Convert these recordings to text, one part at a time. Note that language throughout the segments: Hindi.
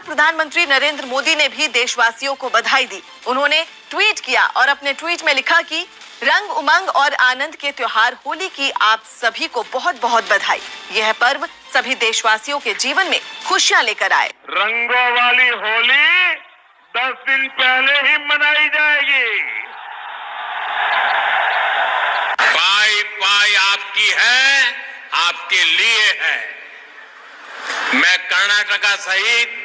पर प्रधानमंत्री नरेंद्र मोदी ने भी देशवासियों को बधाई दी। उन्होंने ट्वीट किया और अपने ट्वीट में लिखा कि रंग, उमंग और आनंद के त्योहार होली की आप सभी को बहुत बहुत बधाई। यह पर्व सभी देशवासियों के जीवन में खुशियां लेकर आए। रंगों वाली होली 10 दिन पहले ही मनाई जाएगी। पाई पाई आपकी है, आपके लिए है। मैं कर्नाटका सहित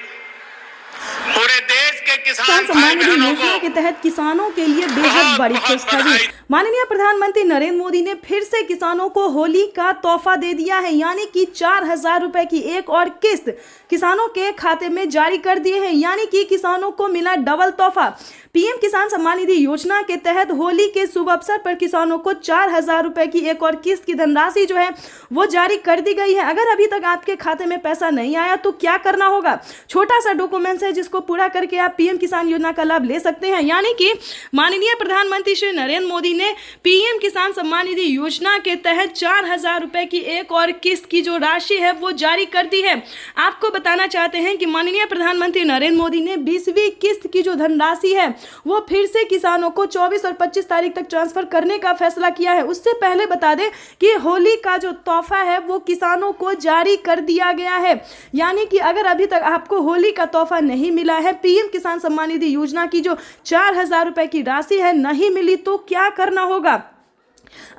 पूरे देश के किसान सम्मान निधि योजना के तहत किसानों के लिए बेहद बड़ी खुशखबरी। माननीय प्रधानमंत्री नरेंद्र मोदी ने फिर से किसानों को होली का तोहफा दे दिया है, यानी कि 4,000 रुपए की एक और किस्त किसानों के खाते में जारी कर दिए हैं, यानी कि किसानों को मिला डबल तोहफा। पीएम किसान सम्मान निधि योजना के तहत होली के शुभ अवसर पर किसानों को 4,000 रुपए की एक और किस्त की धनराशि जो है वो जारी कर दी गई है। अगर अभी तक आपके खाते में पैसा नहीं आया तो क्या करना होगा? छोटा सा डॉक्यूमेंट्स है जिसको पूरा करके आप पीएम किसान योजना का लाभ ले सकते हैं। यानी कि माननीय प्रधानमंत्री श्री नरेंद्र मोदी ने पीएम किसान सम्मान निधि योजना के तहत 4,000 रुपए की एक और किस्त की जो राशि है वो जारी कर दी है। आपको बताना चाहते हैं कि माननीय प्रधानमंत्री नरेंद्र मोदी ने 20वीं किस्त की जो धनराशि है वो फिर से किसानों को 24 और 25 तारीख तक ट्रांसफर करने का फैसला किया है। उससे पहले बता दें कि होली का जो तोहफा है वो किसानों को जारी कर दिया गया है। यानी कि अगर अभी तक आपको होली का तोहफा नहीं मिला है, पीएम किसान सम्मान निधि योजना की जो 4,000 रुपए की राशि है नहीं मिली, तो क्या करना होगा?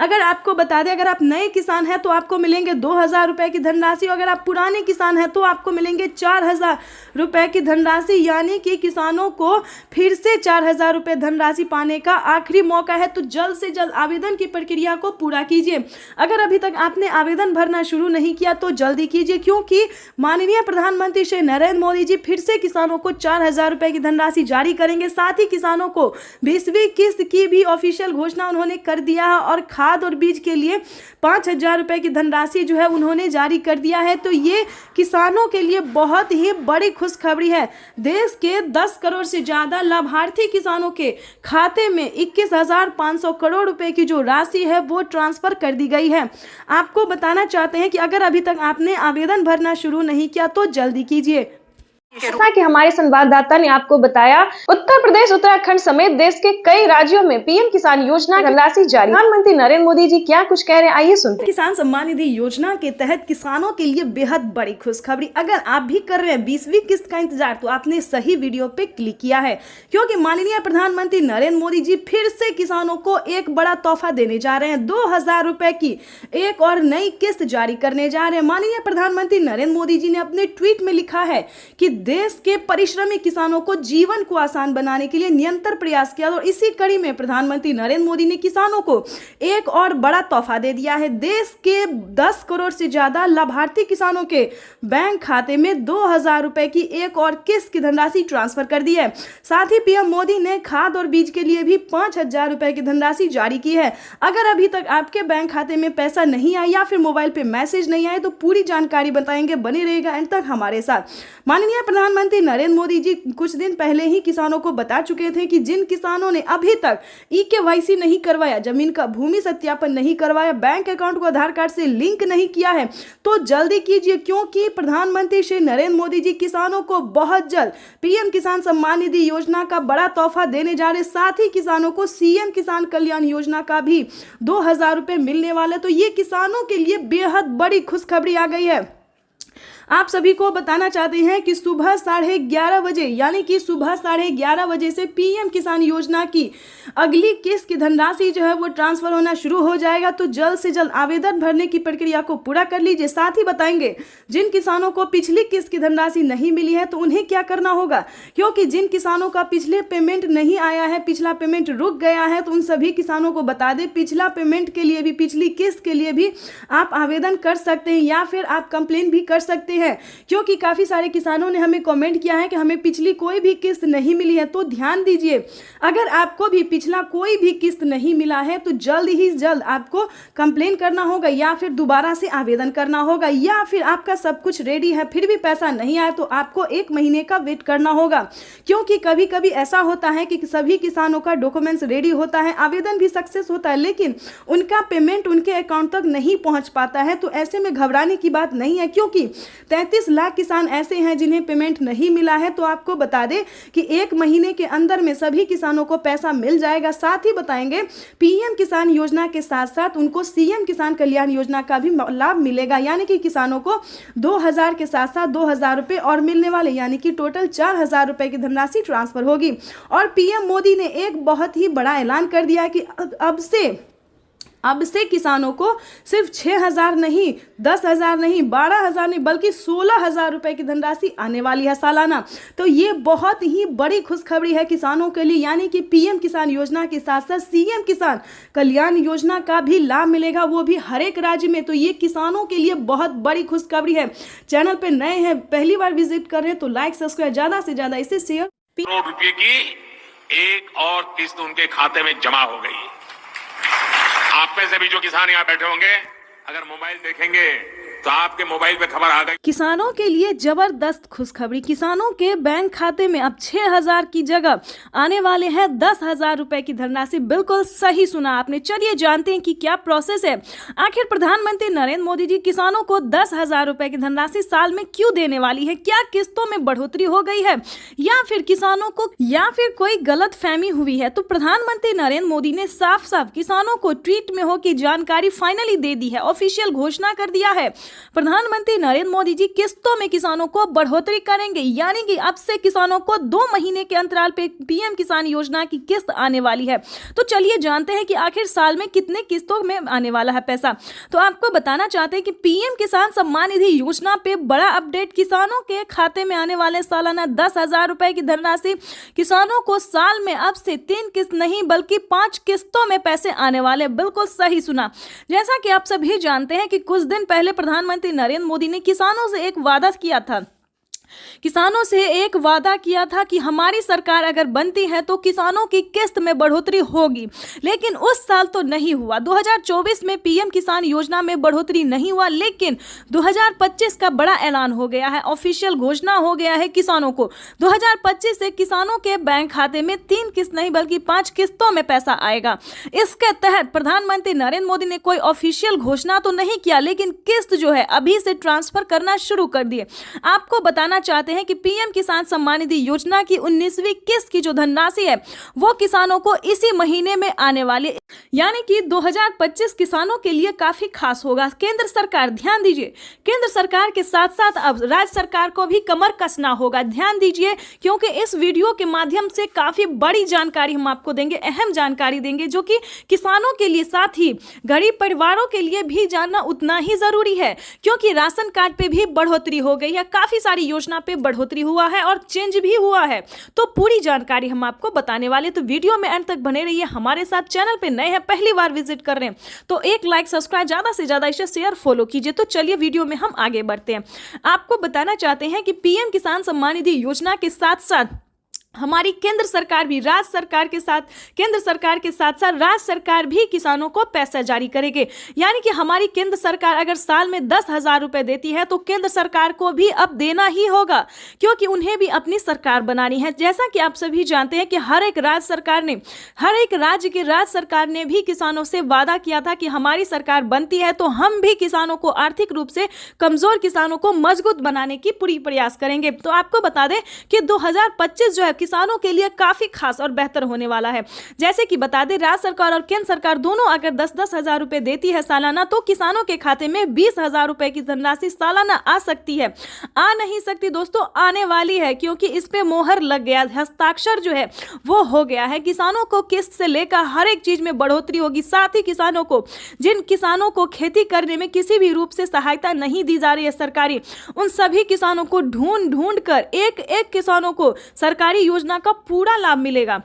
अगर आपको बता दें, अगर आप नए किसान हैं तो आपको मिलेंगे 2,000 रुपए की धनराशि। अगर आप पुराने किसान हैं तो आपको मिलेंगे 4,000 रुपए की धनराशि। यानी कि किसानों को फिर से 4,000 रुपए धनराशि पाने का आखिरी मौका है, तो जल्द से जल्द आवेदन की प्रक्रिया को पूरा कीजिए। अगर अभी तक आपने आवेदन भरना शुरू नहीं किया तो जल्दी कीजिए, क्योंकि माननीय प्रधानमंत्री श्री नरेंद्र मोदी जी फिर से किसानों को 4,000 रुपए की धनराशि जारी करेंगे। साथ ही किसानों को 20वीं किस्त की भी ऑफिशियल घोषणा उन्होंने कर दिया है और खाद और बीज के लिए 5,000 रुपए की धनराशि जो है उन्होंने जारी कर दिया है। तो ये किसानों के लिए बहुत ही बड़ी खुशखबरी है। देश के 10 करोड़ से ज्यादा लाभार्थी किसानों के खाते में 21,500 करोड़ रुपए की जो राशि है वो ट्रांसफर कर दी गई है। आपको बताना चाहते हैं कि अगर अभी तक आपने आवेदन भरना शुरू नहीं किया तो जल्दी कीजिए। जैसा कि हमारे संवाददाता ने आपको बताया, उत्तर प्रदेश, उत्तराखंड समेत देश के कई राज्यों में पीएम किसान योजना की राशि जारी। प्रधानमंत्री नरेंद्र मोदी जी क्या कुछ कह रहे हैं, आइए सुनते हैं। किसान सम्मान निधि योजना के तहत किसानों के लिए बेहद बड़ी खुशखबरी। अगर आप भी कर रहे हैं 20वीं किस्त का इंतजार तो आपने सही वीडियो पे क्लिक किया है, क्योंकि माननीय प्रधानमंत्री नरेंद्र मोदी जी फिर से किसानों को एक बड़ा तोहफा देने जा रहे हैं। 2,000 रुपए की एक और नई किस्त जारी करने जा रहे हैं। माननीय प्रधानमंत्री नरेंद्र मोदी जी ने अपने ट्वीट में लिखा है कि देश के परिश्रमी किसानों को जीवन को आसान बनाने के लिए निरंतर प्रयास किया, और इसी कड़ी में प्रधानमंत्री नरेंद्र मोदी ने किसानों को एक और बड़ा तोहफा दे दिया है। देश के 10 करोड़ से ज्यादा लाभार्थी किसानों के बैंक खाते में 2,000 रुपए की एक और किस्त की धनराशि ट्रांसफर कर दी है। साथ ही पीएम मोदी ने खाद और बीज के लिए भी 5,000 रुपए की धनराशि जारी की है। अगर अभी तक आपके बैंक खाते में पैसा नहीं आया या फिर मोबाइल पे मैसेज नहीं आए तो पूरी जानकारी बताएंगे, बने रहेगा एंड तक हमारे साथ। माननीय प्रधानमंत्री नरेंद्र मोदी जी कुछ दिन पहले ही किसानों को बता चुके थे कि जिन किसानों ने अभी तक ई-केवाईसी नहीं करवाया, जमीन का भूमि सत्यापन नहीं करवाया, बैंक अकाउंट को आधार कार्ड से लिंक नहीं किया है, तो जल्दी कीजिए, क्योंकि प्रधानमंत्री श्री नरेंद्र मोदी जी किसानों को बहुत जल्द पीएम किसान सम्मान निधि योजना का बड़ा तोहफा देने जा रहे। साथ ही किसानों को सीएम किसान कल्याण योजना का भी 2,000 रुपए मिलने वाले। तो ये किसानों के लिए बेहद बड़ी खुशखबरी आ गई है। आप सभी को बताना चाहते हैं कि सुबह 11:30 बजे, यानी कि सुबह 11:30 बजे से पीएम किसान योजना की अगली किस्त की धनराशि जो है वो ट्रांसफर होना शुरू हो जाएगा। तो जल्द से जल्द आवेदन भरने की प्रक्रिया को पूरा कर लीजिए। साथ ही बताएंगे जिन किसानों को पिछली किस्त की धनराशि नहीं मिली है तो उन्हें क्या करना होगा, क्योंकि जिन किसानों का पिछले पेमेंट नहीं आया है, पिछला पेमेंट रुक गया है, तो उन सभी किसानों को बता दें पिछला पेमेंट के लिए भी, पिछली किस्त के लिए भी आप आवेदन कर सकते हैं या फिर आप कंप्लेन भी कर सकते हैं, क्योंकि काफी सारे किसानों ने हमें कमेंट किया है कि हमें पिछली कोई भी किस्त नहीं मिली है। तो ध्यान दीजिए, अगर आपको भी पिछला कोई भी किस्त नहीं मिला है तो जल्द ही जल्द आपको कंप्लेन करना होगा या फिर दोबारा से आवेदन करना होगा, या फिर आपका सब कुछ रेडी है फिर भी पैसा नहीं आया तो आपको 1 महीने का वेट करना होगा। क्योंकि कभी कभी ऐसा होता है कि सभी किसानों का डॉक्यूमेंट्स रेडी होता है, आवेदन भी सक्सेस होता है, लेकिन उनका पेमेंट उनके अकाउंट तक नहीं पहुंच पाता है। तो ऐसे में घबराने की बात नहीं है, क्योंकि 33 लाख किसान ऐसे हैं जिन्हें पेमेंट नहीं मिला है। तो आपको बता दें कि 1 महीने के अंदर में सभी किसानों को पैसा मिल जाएगा। साथ ही बताएंगे पीएम किसान योजना के साथ साथ उनको सीएम किसान कल्याण योजना का भी लाभ मिलेगा, यानी कि किसानों को 2000 के साथ साथ 2000 रुपए और मिलने वाले, यानी कि टोटल 4000 रुपए की धनराशि ट्रांसफर होगी। और पीएम मोदी ने एक बहुत ही बड़ा ऐलान कर दिया कि अब से किसानों को सिर्फ 6000 नहीं, 10,000 नहीं, 12,000 नहीं, बल्कि 16,000 रुपए की धनराशि आने वाली है सालाना। तो ये बहुत ही बड़ी खुशखबरी है किसानों के लिए, यानी कि पीएम किसान योजना के साथ साथ सीएम किसान कल्याण योजना का भी लाभ मिलेगा, वो भी हर एक राज्य में। तो ये किसानों के लिए बहुत बड़ी खुशखबरी है। चैनल पे नए हैं, पहली बार विजिट कर रहे हैं तो लाइक सब्सक्राइब ज्यादा से ज्यादा इसे शेयर। करोड़ रुपए की एक और किस्त उनके खाते में जमा हो गई। आप में से भी जो किसान यहाँ बैठे होंगे, अगर मोबाइल देखेंगे तो आपके मोबाइल पे खबर आ गई। किसानों के लिए जबरदस्त खुशखबरी, किसानों के बैंक खाते में अब 6000 की जगह आने वाले हैं 10,000 रुपए की धनराशि। बिल्कुल सही सुना आपने। चलिए जानते हैं कि क्या प्रोसेस है। आखिर प्रधानमंत्री नरेंद्र मोदी जी किसानों को 10,000 रुपए की धनराशि साल में क्यों देने वाली है? क्या किस्तों में बढ़ोतरी हो गई है या फिर किसानों को कोई गलत फहमी हुई है? तो प्रधानमंत्री नरेंद्र मोदी ने साफ साफ किसानों को ट्वीट में हो की जानकारी फाइनली दे दी है, ऑफिशियल घोषणा कर दिया है। प्रधानमंत्री नरेंद्र मोदी जी किस्तों में किसानों को बढ़ोतरी करेंगे, यानी कि अब से किसानों को 2 महीने के अंतराल पे पीएम किसान योजना की किस्त आने वाली है। तो चलिए जानते हैं कि आखिर साल में कितने किस्तों में आने वाला है पैसा। तो आपको बताना चाहते हैं कि पीएम किसान सम्मान निधि योजना पे बड़ा अपडेट। किसानों के खाते में आने वाले सालाना 10,000 रुपए की धनराशि किसानों को साल में अब से 3 किस्त नहीं बल्कि 5 किस्तों में पैसे आने वाले। बिल्कुल सही सुना। जैसा कि आप सभी जानते हैं कि कुछ दिन पहले प्रधानमंत्री नरेंद्र मोदी ने किसानों से एक वादा किया था कि हमारी सरकार अगर बनती है तो किसानों की किस्त में बढ़ोतरी होगी, लेकिन उस साल तो नहीं हुआ। 2024 में पीएम किसान योजना में बढ़ोतरी नहीं हुआ, लेकिन 2025 का बड़ा ऐलान हो गया है, ऑफिशियल घोषणा हो गया है किसानों को। 2025 से किसानों के बैंक खाते में 3 किस्त नहीं बल्कि 5 किस्तों में पैसा आएगा। इसके तहत प्रधानमंत्री नरेंद्र मोदी ने कोई ऑफिशियल घोषणा तो नहीं किया, लेकिन किस्त जो है अभी से ट्रांसफर करना शुरू कर दिए। आपको बताना चाहते हैं कि पीएम किसान सम्मान निधि योजना की 19वीं किस्त की जो धनराशि है वो किसानों को इसी महीने में आने वाली, यानी कि 2025 किसानों के लिए काफी खास होगा। केंद्र सरकार, ध्यान दीजिए, केंद्र सरकार के साथ साथ अब राज्य सरकार को भी कमर कसना होगा। ध्यान दीजिए, क्योंकि इस वीडियो के माध्यम से काफी बड़ी जानकारी हम आपको देंगे, अहम जानकारी देंगे, जो कि किसानों के लिए साथ ही गरीब परिवारों के लिए भी जानना उतना ही जरूरी है, क्योंकि राशन कार्ड पे भी बढ़ोतरी हो गई है, काफी सारी योजना पे बढ़ोतरी हुआ है और चेंज भी हुआ है। तो पूरी जानकारी हम आपको बताने वाले, तो वीडियो में अंत तक बने रहिए हमारे साथ। चैनल पे नए हैं, पहली बार विजिट कर रहे हैं तो एक लाइक सब्सक्राइब ज्यादा से ज्यादा इसे शेयर फॉलो कीजिए। तो चलिए वीडियो में हम आगे बढ़ते हैं। आपको बताना चाहते हैं कि पीएम किसान सम्मान निधि योजना के साथ साथ हमारी केंद्र सरकार भी राज्य सरकार के साथ राज्य सरकार भी किसानों को पैसा जारी करेंगे, यानी कि हमारी केंद्र सरकार अगर साल में 10,000 रुपए देती है तो केंद्र सरकार को भी अब देना ही होगा, क्योंकि उन्हें भी अपनी सरकार बनानी है। जैसा कि आप सभी जानते हैं कि हर एक राज्य सरकार ने भी किसानों से वादा किया था कि हमारी सरकार बनती है तो हम भी किसानों को आर्थिक रूप से कमजोर किसानों को मजबूत बनाने की पूरी प्रयास करेंगे। तो आपको बता दें कि 2025 जो है किसानों के लिए काफी खास और बेहतर होने वाला है। जैसे कि बता दें, राज्य सरकार और केंद्र सरकार दोनों अगर 10-10 हजार रुपए देती है सालाना, तो किसानों के खाते में 20,000 रुपए की धनराशि सालाना आ सकती है। आ नहीं सकती दोस्तों, आने वाली है, क्योंकि इस पे मोहर लग गया, हस्ताक्षर जो है वो हो गया है। किसानों को किस्त से लेकर हर एक चीज में बढ़ोतरी होगी। साथ ही किसानों को, जिन किसानों को खेती करने में किसी भी रूप से सहायता नहीं दी जा रही है सरकारी, उन सभी किसानों को ढूंढ कर एक एक किसानों को सरकारी योजना का पूरा लाभ मिलेगा।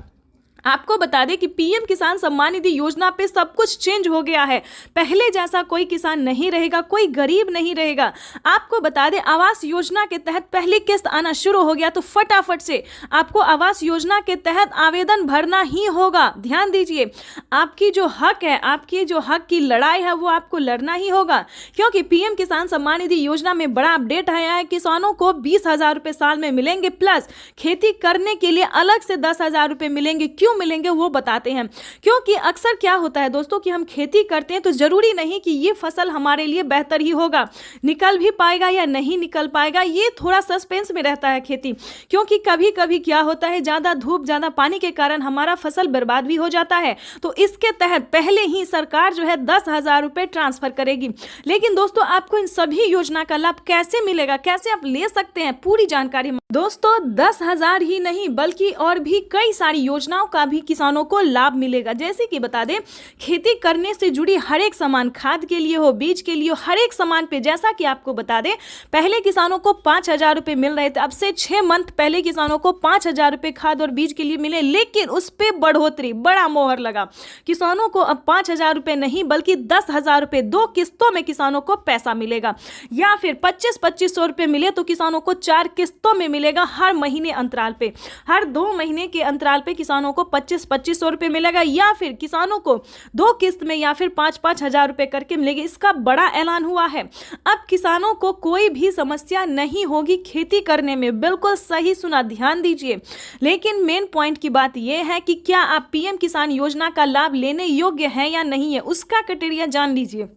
आपको बता दें कि पीएम किसान सम्मान निधि योजना पे सब कुछ चेंज हो गया है। पहले जैसा कोई किसान नहीं रहेगा, कोई गरीब नहीं रहेगा। आपको बता दें, आवास योजना के तहत पहली किस्त आना शुरू हो गया, तो फटाफट से आपको आवास योजना के तहत आवेदन भरना ही होगा। ध्यान दीजिए, आपकी जो हक है, आपकी जो हक की लड़ाई है वो आपको लड़ना ही होगा, क्योंकि पीएम किसान सम्मान निधि योजना में बड़ा अपडेट आया है। किसानों को 20,000 रुपए साल में मिलेंगे, प्लस खेती करने के लिए अलग से 10,000 रुपए मिलेंगे। क्यों क्यों मिलेंगे वो बताते हैं। क्योंकि अक्सर क्या होता है दोस्तों कि हम खेती करते हैं तो जरूरी नहीं कि ये फसल हमारे लिए बेहतर ही होगा, निकल भी पाएगा या नहीं निकल पाएगा, ये थोड़ा सस्पेंस में रहता है खेती। क्योंकि कभी कभी क्या होता है, ज्यादा धूप ज्यादा पानी के कारण हमारा फसल बर्बाद भी हो जाता है। तो इसके तहत पहले ही सरकार जो है 10,000 रुपए ट्रांसफर करेगी। लेकिन दोस्तों आपको इन सभी योजना का लाभ कैसे मिलेगा, कैसे आप ले सकते हैं, पूरी जानकारी दोस्तों 10,000 ही नहीं बल्कि और भी कई सारी योजनाओं का भी किसानों को लाभ मिलेगा। जैसे कि बता दें, खेती करने से जुड़ी हर एक सामान, खाद के लिए हो, बीज के लिए हो, हर एक सामान पे जैसा कि आपको बता दें, पहले किसानों को 5,000 रुपए मिल रहे थे। अब से 6 मंथ पहले किसानों को 5,000 रुपए खाद और बीज के लिए मिले, लेकिन उस पर बढ़ोतरी, बड़ा मोहर लगा। किसानों को अब 5,000 रुपए नहीं बल्कि 10,000 रुपए 2 किस्तों में किसानों को पैसा मिलेगा। या फिर 25-2500 रुपए मिले तो किसानों को 4 किस्तों में मिलेगा, हर महीने अंतराल पे। हर 2 महीने के अंतराल पे किसानों को 25-2500 रुपए मिलेगा, या फिर किसानों को 2 किस्त में या फिर 5-5 हजार रुपए करके मिलेगी। इसका बड़ा ऐलान हुआ है। अब किसानों को कोई भी समस्या नहीं होगी खेती करने में। बिल्कुल सही सुना, ध्यान दीजिए। लेकिन मेन पॉइंट की बात यह है कि क्या आप पीएम किसान योजना का लाभ लेने योग्य हैं या नहीं है, उसका क्राइटेरिया जान लीजिए।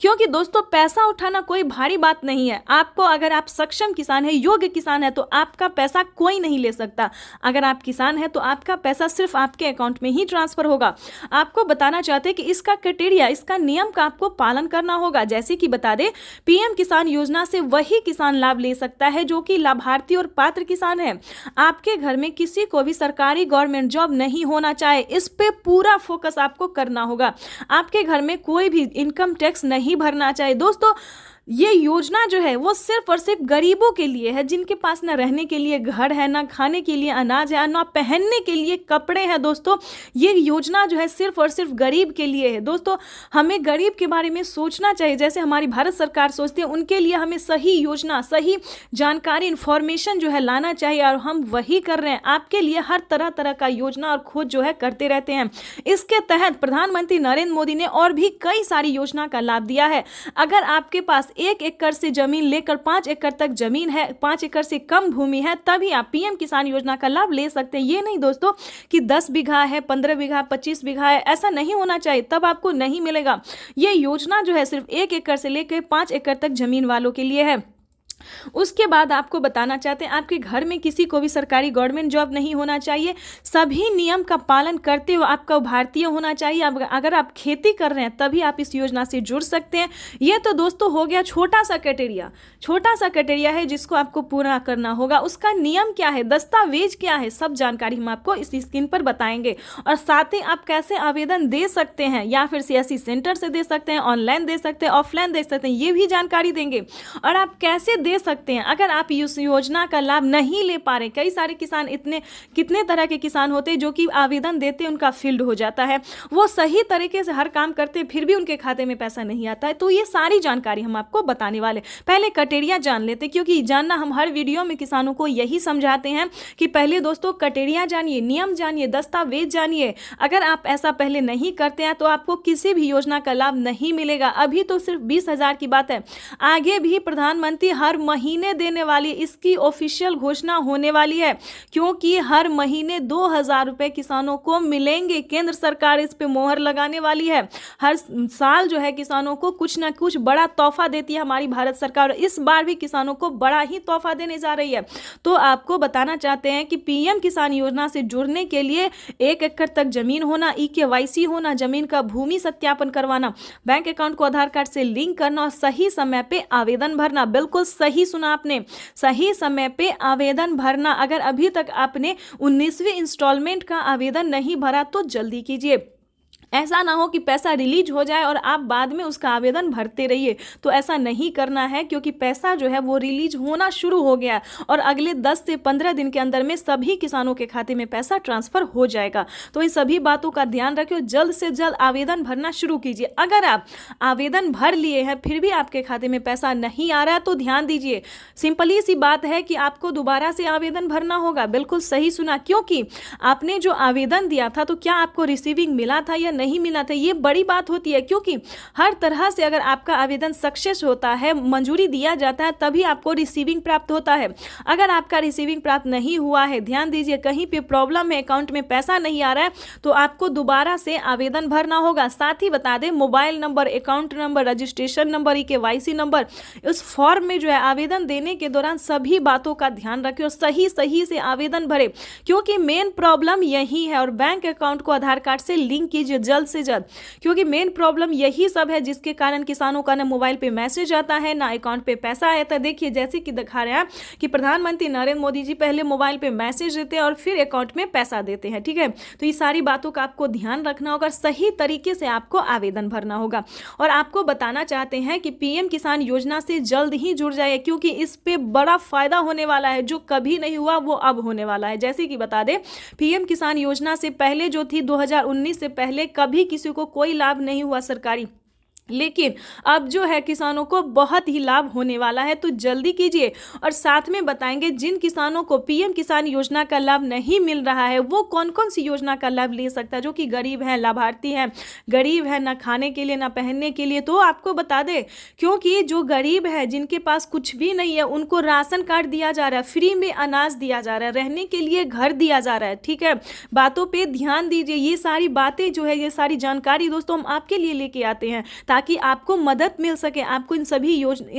क्योंकि दोस्तों पैसा उठाना कोई भारी बात नहीं है। आपको अगर आप सक्षम किसान है, योग्य किसान है, तो आपका पैसा कोई नहीं ले सकता। अगर आप किसान है तो आपका पैसा सिर्फ आपके अकाउंट में ही ट्रांसफर होगा। आपको बताना चाहते हैं कि इसका क्राइटेरिया, इसका नियम का आपको पालन करना होगा। जैसे कि बता दें, पीएम किसान योजना से वही किसान लाभ ले सकता है जो कि लाभार्थी और पात्र किसान है। आपके घर में किसी को भी सरकारी गवर्नमेंट जॉब नहीं होना चाहे, इस पे पूरा फोकस आपको करना होगा। आपके घर में कोई भी इनकम टैक्स नहीं भरना चाहिए। दोस्तों ये योजना जो है वो सिर्फ और सिर्फ गरीबों के लिए है, जिनके पास ना रहने के लिए घर है, ना खाने के लिए अनाज है, ना पहनने के लिए कपड़े हैं। दोस्तों ये योजना जो है सिर्फ और सिर्फ गरीब के लिए है। दोस्तों हमें गरीब के बारे में सोचना चाहिए, जैसे हमारी भारत सरकार सोचती है। उनके लिए हमें सही योजना, सही जानकारी, इंफॉर्मेशन जो है लाना चाहिए, और हम वही कर रहे हैं। आपके लिए हर तरह तरह का योजना और खोज जो है करते रहते हैं। इसके तहत प्रधानमंत्री नरेंद्र मोदी ने और भी कई सारी योजना का लाभ दिया है। अगर आपके पास 1 एकड़ से जमीन लेकर 5 एकड़ तक जमीन है, 5 एकड़ से कम भूमि है, तभी आप पीएम किसान योजना का लाभ ले सकते हैं। ये नहीं दोस्तों कि 10 बीघा है, 15 बीघा, 25 बीघा है, ऐसा नहीं होना चाहिए, तब आपको नहीं मिलेगा। ये योजना जो है सिर्फ 1 एकड़ से लेकर 5 एकड़ तक जमीन वालों के लिए है। उसके बाद आपको बताना चाहते हैं, आपके घर में किसी को भी सरकारी गवर्नमेंट जॉब नहीं होना चाहिए। सभी नियम का पालन करते हुए आपका भारतीय होना चाहिए। अगर आप खेती कर रहे हैं तभी आप इस योजना से जुड़ सकते हैं। ये तो दोस्तों हो गया छोटा सा क्राइटेरिया है जिसको आपको पूरा करना होगा। उसका नियम क्या है, दस्तावेज क्या है, सब जानकारी हम आपको इस स्क्रीन पर बताएंगे। और साथ ही आप कैसे आवेदन दे सकते हैं, या फिर सीएससी सेंटर से दे सकते हैं, ऑनलाइन दे सकते हैं, ऑफलाइन दे सकते हैं, ये भी जानकारी देंगे। और आप कैसे दे सकते हैं अगर आप इस योजना का लाभ नहीं ले पा रहे। कई सारे किसान, कितने तरह के किसान होते हैं जो कि आवेदन देते उनका फील्ड हो जाता है, वो सही तरीके से हर काम करते फिर भी उनके खाते में पैसा नहीं आता है। तो ये सारी जानकारी हम आपको बताने वाले। पहले क्राइटेरिया जान लेते, क्योंकि जानना हम हर वीडियो में किसानों को यही समझाते हैं कि पहले दोस्तों क्राइटेरिया जानिए, नियम जानिए, दस्तावेज जानिए। अगर आप ऐसा पहले नहीं करते हैं तो आपको किसी भी योजना का लाभ नहीं मिलेगा। अभी तो सिर्फ 20,000 की बात है, आगे भी प्रधानमंत्री हर महीने देने वाली, इसकी ऑफिशियल घोषणा होने वाली है, क्योंकि हर महीने 2,000 रुपए किसानों को मिलेंगे। केंद्र सरकार इस पे मोहर लगाने वाली है। हर साल जो है किसानों को कुछ ना कुछ बड़ा तोहफा देती है हमारी भारत सरकार। इस बार भी किसानों को बड़ा ही तोहफा देने जा रही है। तो आपको बताना चाहते हैं कि पीएम किसान योजना से जुड़ने के लिए 1 एकड़ तक जमीन होना, EKYC होना, जमीन का भूमि सत्यापन करवाना, बैंक अकाउंट को आधार कार्ड से लिंक करना और सही समय पे आवेदन भरना। बिल्कुल सही सुना आपने, सही समय पे आवेदन भरना। अगर अभी तक आपने 19वीं इंस्टॉलमेंट का आवेदन नहीं भरा तो जल्दी कीजिए। ऐसा ना हो कि पैसा रिलीज हो जाए और आप बाद में उसका आवेदन भरते रहिए, तो ऐसा नहीं करना है, क्योंकि पैसा जो है वो रिलीज होना शुरू हो गया और अगले 10 से 15 दिन के अंदर में सभी किसानों के खाते में पैसा ट्रांसफर हो जाएगा। तो इन सभी बातों का ध्यान रखिए, जल्द से जल्द आवेदन भरना शुरू कीजिए। अगर आप आवेदन भर लिए हैं फिर भी आपके खाते में पैसा नहीं आ रहा है तो ध्यान दीजिए, सिंपली सी बात है कि आपको दोबारा से आवेदन भरना होगा। बिल्कुल सही सुना, क्योंकि आपने जो आवेदन दिया था तो क्या आपको रिसीविंग मिला था या नहीं मिला था, ये बड़ी बात होती है। क्योंकि हर तरह से अगर आपका आवेदन सक्सेस होता है, मंजूरी दिया जाता है, तभी आपको रिसीविंग प्राप्त होता है। अगर आपका रिसीविंग प्राप्त नहीं हुआ है, ध्यान दीजिए, कहीं पे प्रॉब्लम है, अकाउंट में पैसा नहीं आ रहा है, तो आपको दोबारा से आवेदन भरना होगा। साथ ही बता दें, mobile number, account number, registration number, KYC number, उस फॉर्म में जो है आवेदन देने के दौरान सभी बातों का ध्यान रखें और सही से आवेदन भरें, क्योंकि मेन प्रॉब्लम यही है। और बैंक अकाउंट को आधार कार्ड से लिंक कीजिए जल्द से जल्द, क्योंकि मेन प्रॉब्लम यही सब है जिसके कारण किसानों का ना मोबाइल पे मैसेज आता है, ना अकाउंट पे पैसा आता है। देखिए, जैसे कि दिखा रहे हैं कि प्रधानमंत्री नरेंद्र मोदी जी पहले मोबाइल पे मैसेज देते हैं और फिर अकाउंट में पैसा देते हैं, ठीक है। तो ये सारी बातों का आपको ध्यान रखना होगा, सही तरीके से आपको आवेदन भरना होगा। और आपको बताना चाहते हैं कि PM किसान योजना से जल्द ही जुड़ जाइए, क्योंकि इस पे बड़ा फायदा होने वाला है, जो कभी नहीं हुआ वो अब होने वाला है। जैसे कि बता दें, PM किसान योजना से पहले जो थी 2019 से पहले कभी किसी को कोई लाभ नहीं हुआ सरकारी, लेकिन अब जो है किसानों को बहुत ही लाभ होने वाला है। तो जल्दी कीजिए। और साथ में बताएंगे जिन किसानों को PM किसान योजना का लाभ नहीं मिल रहा है, वो कौन कौन सी योजना का लाभ ले सकता है, जो कि गरीब है, लाभार्थी है, गरीब है, ना खाने के लिए ना पहनने के लिए। तो आपको बता दें, क्योंकि जो गरीब है, जिनके पास कुछ भी नहीं है, उनको राशन कार्ड दिया जा रहा है, फ्री में अनाज दिया जा रहा है, रहने के लिए घर दिया जा रहा है, ठीक है। बातों पर ध्यान दीजिए। ये सारी बातें जो है, ये सारी जानकारी दोस्तों हम आपके लिए लेके आते हैं, ताकि आपको मदद मिल सके, आपको इन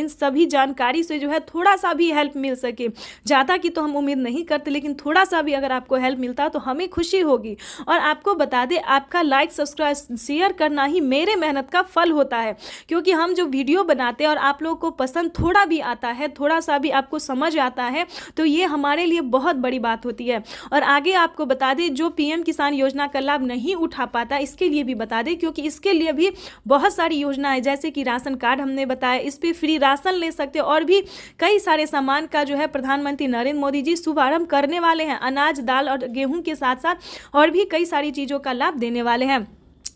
सभी जानकारी से जो है थोड़ा सा भी हेल्प मिल सके। ज़्यादा की तो हम उम्मीद नहीं करते, लेकिन थोड़ा सा भी अगर आपको हेल्प मिलता तो हमें खुशी होगी। और आपको बता दें, आपका लाइक, सब्सक्राइब, शेयर करना ही मेरे मेहनत का फल होता है, क्योंकि हम जो वीडियो बनाते हैं और आप लोगों को पसंद थोड़ा भी आता है, थोड़ा सा भी आपको समझ आता है, तो ये हमारे लिए बहुत बड़ी बात होती है। और आगे आपको बता दें, जो PM किसान योजना का लाभ नहीं उठा पाता, इसके लिए भी बता दें, क्योंकि इसके लिए भी बहुत सारी योजना है, जैसे कि राशन कार्ड हमने बताया, इस पे फ्री राशन ले सकते हैं, और भी कई सारे सामान का जो है प्रधानमंत्री नरेंद्र मोदी जी शुभारंभ करने वाले हैं। अनाज, दाल और गेहूं के साथ साथ और भी कई सारी चीज़ों का लाभ देने वाले हैं।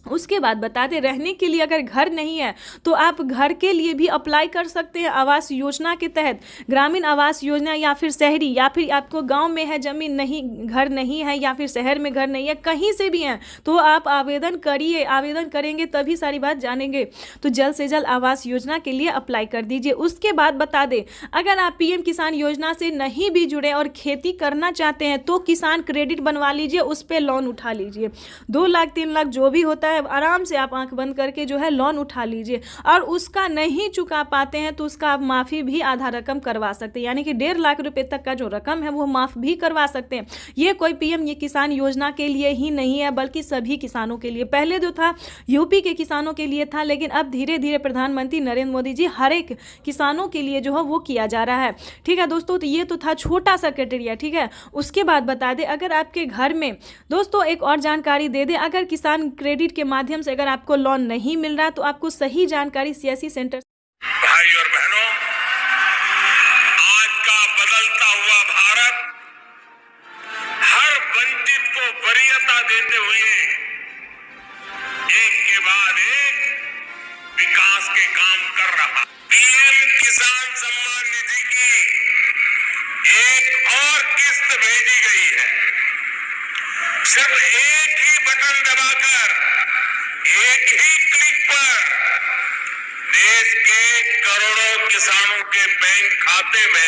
उसके बाद बता दें, रहने के लिए अगर घर नहीं है तो आप घर के लिए भी अप्लाई कर सकते हैं आवास योजना के तहत। ग्रामीण आवास योजना, या फिर शहरी, या फिर आपको गांव में है जमीन नहीं, घर नहीं है, या फिर शहर में घर नहीं है, कहीं से भी हैं, तो आप आवेदन करिए। आवेदन करेंगे तभी सारी बात जानेंगे। तो जल्द से जल्द आवास योजना के लिए अप्लाई कर दीजिए। उसके बाद बता दें, अगर आप PM किसान योजना से नहीं भी जुड़े और खेती करना चाहते हैं, तो किसान क्रेडिट बनवा लीजिए, उस पर लोन उठा लीजिए। 2 लाख 3 लाख जो भी होता है, आराम से आप आंख बंद करके जो है लोन उठा लीजिए। और उसका नहीं चुका पाते हैं तो उसका आप माफ़ी भी आधा रकम करवा सकते हैं, यानी कि 1.5 लाख रुपए तक का जो रकम है वो माफ़ भी करवा सकते हैं। ये कोई PM ये किसान योजना के लिए ही नहीं है, बल्कि सभी किसानों के लिए। पहले जो था UP के किसानों के लिए था, लेकिन अब धीरे धीरे प्रधानमंत्री नरेंद्र मोदी जी हर एक किसानों के लिए जो है वो किया जा रहा है, ठीक है दोस्तों। तो ये तो था छोटा सा क्राइटेरिया, ठीक है। उसके बाद बता दें, अगर आपके घर में दोस्तों एक और जानकारी दे दें, अगर किसान क्रेडिट के माध्यम से अगर आपको लोन नहीं मिल रहा, तो आपको सही जानकारी CSC सेंटर। भाई और बहनों, आज का बदलता हुआ भारत हर वंचित को वरीयता देते हुए एक के बाद एक विकास के काम कर रहा। PM किसान सम्मान निधि की एक और किस्त भेजी गई है। सिर्फ एक ही बटन दबाकर, एक ही क्लिक पर देश के करोड़ों किसानों के बैंक खाते में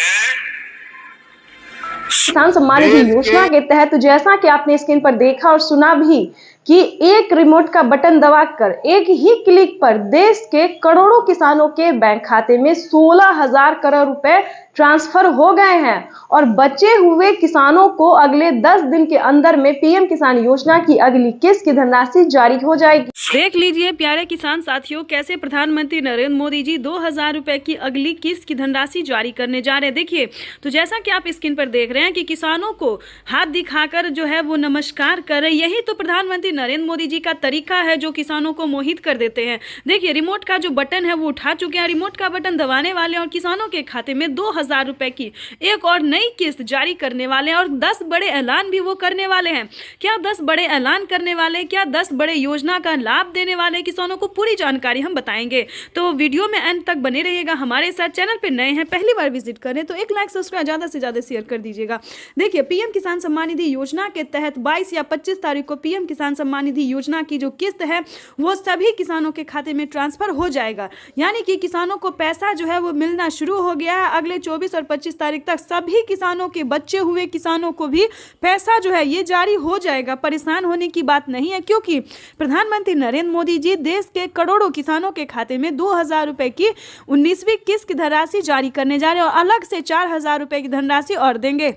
किसान सम्मान निधि योजना के तहत जैसा कि आपने स्क्रीन पर देखा और सुना भी कि एक रिमोट का बटन दबाकर एक ही क्लिक पर देश के करोड़ों किसानों के बैंक खाते में 16,000 करोड़ रुपए ट्रांसफर हो गए हैं। और बचे हुए किसानों को अगले 10 दिन के अंदर में PM किसान योजना की अगली किस्त की धनराशि जारी हो जाएगी। देख लीजिए प्यारे किसान साथियों, कैसे प्रधानमंत्री नरेंद्र मोदी जी 2,000 रुपए की अगली किस्त की धनराशि जारी करने जा रहे हैं। देखिए, तो जैसा कि आप स्क्रीन पर देख रहे हैं कि किसानों को हाथ दिखाकर जो है वो नमस्कार कर रहे। यही तो प्रधानमंत्री नरेंद्र मोदी जी का तरीका है, जो किसानों को मोहित कर देते हैं। देखिए, रिमोट का जो बटन है वो उठा चुके हैं, रिमोट का बटन दबाने वाले और किसानों के खाते में 2,000 2,000 रुपए की एक और नई किस्त जारी करने वाले हैं और 10 बड़े ऐलान भी वो करने वाले हैं। क्या 10 बड़े ऐलान करने वाले, क्या 10 बड़े योजना का लाभ देने वाले किसानों को, पूरी जानकारी हम बताएंगे। तो वीडियो में अंत तक बने रहिएगा हमारे साथ। चैनल पे नए हैं, पहली बार विजिट करें तो एक लाइक सब्सक्राइब ज़्यादा से ज़्यादा शेयर कर दीजिएगा। देखिए, पीएम किसान सम्मान निधि योजना के तहत 22 या 25 तारीख को पीएम किसान सम्मान निधि योजना की जो किस्त है वो सभी किसानों के खाते में ट्रांसफर हो जाएगा। यानी कि किसानों को पैसा जो है वो मिलना शुरू हो गया है। अगले 24 और 25 तारीख तक सभी किसानों के, बचे हुए किसानों को भी पैसा जो है ये जारी हो जाएगा। परेशान होने की बात नहीं है, क्योंकि प्रधानमंत्री नरेंद्र मोदी जी देश के करोड़ों किसानों के खाते में 2,000 रुपए की 19वीं किस्त की धनराशि जारी करने जा रहे हैं और अलग से 4,000 रुपए की धनराशि और देंगे।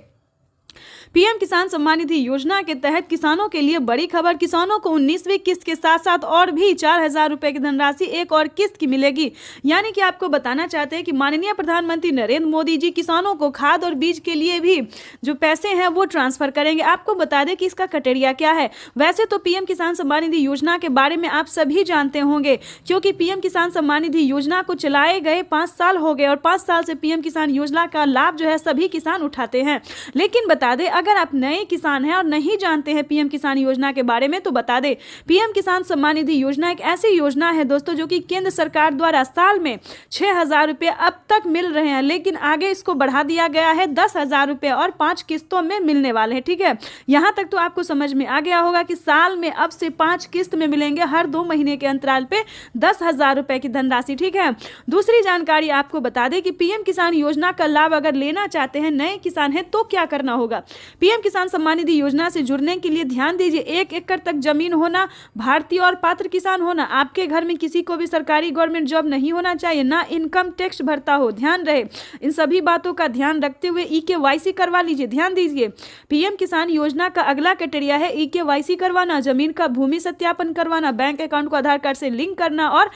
पीएम किसान सम्मान निधि योजना के तहत किसानों के लिए बड़ी खबर, किसानों को 19वीं किस्त के साथ साथ और भी 4,000 रुपए की धनराशि एक और किस्त की मिलेगी। यानी कि आपको बताना चाहते हैं कि माननीय प्रधानमंत्री नरेंद्र मोदी जी किसानों को खाद और बीज के लिए भी जो पैसे हैं वो ट्रांसफर करेंगे। आपको बता दें कि इसका क्राइटेरिया क्या है। वैसे तो पीएम किसान सम्मान निधि योजना के बारे में आप सभी जानते होंगे, क्योंकि पीएम किसान सम्मान निधि योजना को चलाए गए 5 साल हो गए और 5 साल से पीएम किसान योजना का लाभ जो है सभी किसान उठाते हैं। लेकिन बता दें, अगर आप नए किसान हैं और नहीं जानते हैं पीएम किसान योजना के बारे में, तो बता दें पीएम किसान सम्मान निधि योजना एक ऐसी योजना है दोस्तों जो कि केंद्र सरकार द्वारा साल में 6,000 रुपए अब तक मिल रहे हैं, लेकिन आगे इसको बढ़ा दिया गया है 10,000 रुपए और 5 किस्तों में मिलने वाले हैं। ठीक है, यहां तक तो आपको समझ में आ गया होगा कि साल में अब से 5 किस्त में मिलेंगे, हर 2 महीने के अंतराल पे 10,000 रुपए की धनराशि। ठीक है, दूसरी जानकारी आपको बता दें कि पीएम किसान योजना का लाभ अगर लेना चाहते हैं, नए किसान हैं, तो क्या करना होगा। पीएम किसान सम्मान निधि योजना से जुड़ने के लिए ध्यान दीजिए, 1 एकड़ तक जमीन होना, भारतीय और पात्र किसान होना, आपके घर में किसी को भी सरकारी गवर्नमेंट जॉब नहीं होना चाहिए, ना इनकम टैक्स भरता हो। ध्यान रहे, इन सभी बातों का ध्यान रखते हुए EKYC करवा लीजिए। ध्यान दीजिए, पीएम किसान योजना का अगला क्राइटेरिया है EKYC करवाना, जमीन का भूमि सत्यापन करवाना, बैंक अकाउंट को आधार कार्ड से लिंक करना और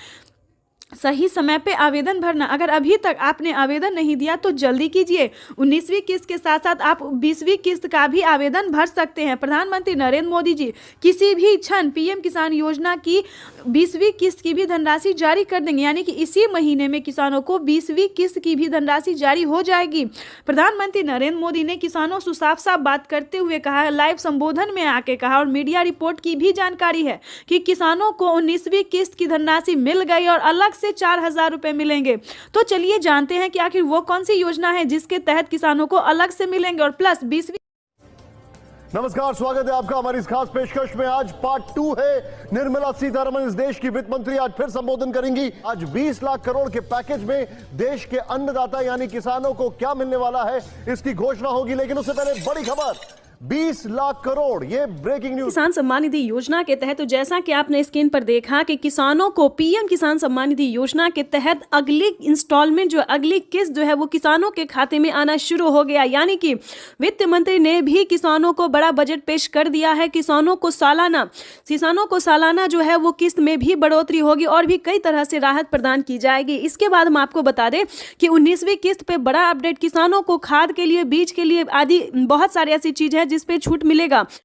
सही समय पे आवेदन भरना। अगर अभी तक आपने आवेदन नहीं दिया तो जल्दी कीजिए। 19वीं किस्त के साथ साथ आप 20वीं किस्त का भी आवेदन भर सकते हैं। प्रधानमंत्री नरेंद्र मोदी जी किसी भी क्षण पीएम किसान योजना की 20वीं किस्त की भी धनराशि जारी कर देंगे, यानी कि इसी महीने में किसानों को 20वीं किस्त की भी धनराशि जारी हो जाएगी। प्रधानमंत्री नरेंद्र मोदी ने किसानों से साफ साफ बात करते हुए कहा, लाइव संबोधन में आके कहा और मीडिया रिपोर्ट की भी जानकारी है कि किसानों को 19वीं किस्त की धनराशि मिल गई और अलग से 4,000 रुपए मिलेंगे। तो चलिए जानते हैं कि आखिर वो कौन सी योजना है जिसके तहत किसानों को अलग से मिलेंगे और प्लस 20वीं। नमस्कार, स्वागत है आपका हमारी इस खास पेशकश में। आज पार्ट 2 है। निर्मला सीतारमण इस देश की वित्त मंत्री आज फिर संबोधन करेंगी। आज 20 लाख करोड़ के पैकेज में देश के अन्नदाता यानी किसानों को क्या मिलने वाला है, इसकी घोषणा होगी। लेकिन उससे पहले बड़ी खबर, 20 लाख करोड़, ये ब्रेकिंग न्यूज। किसान सम्मान निधि योजना के तहत तो जैसा कि आपने स्क्रीन पर देखा कि किसानों को पीएम किसान सम्मान निधि योजना के तहत अगली इंस्टॉलमेंट जो अगली किस्त जो है वो किसानों के खाते में आना शुरू हो गया। यानी कि वित्त मंत्री ने भी किसानों को बड़ा बजट पेश कर दिया है। किसानों को सालाना जो है वो किस्त में भी बढ़ोतरी होगी और भी कई तरह से राहत प्रदान की जाएगी। इसके बाद हम आपको बता दें कि 19वीं किस्त पे बड़ा अपडेट, किसानों को खाद के लिए, बीज के लिए आदि बहुत सारी ऐसी चीज है जिस पे छूट मिलेगा।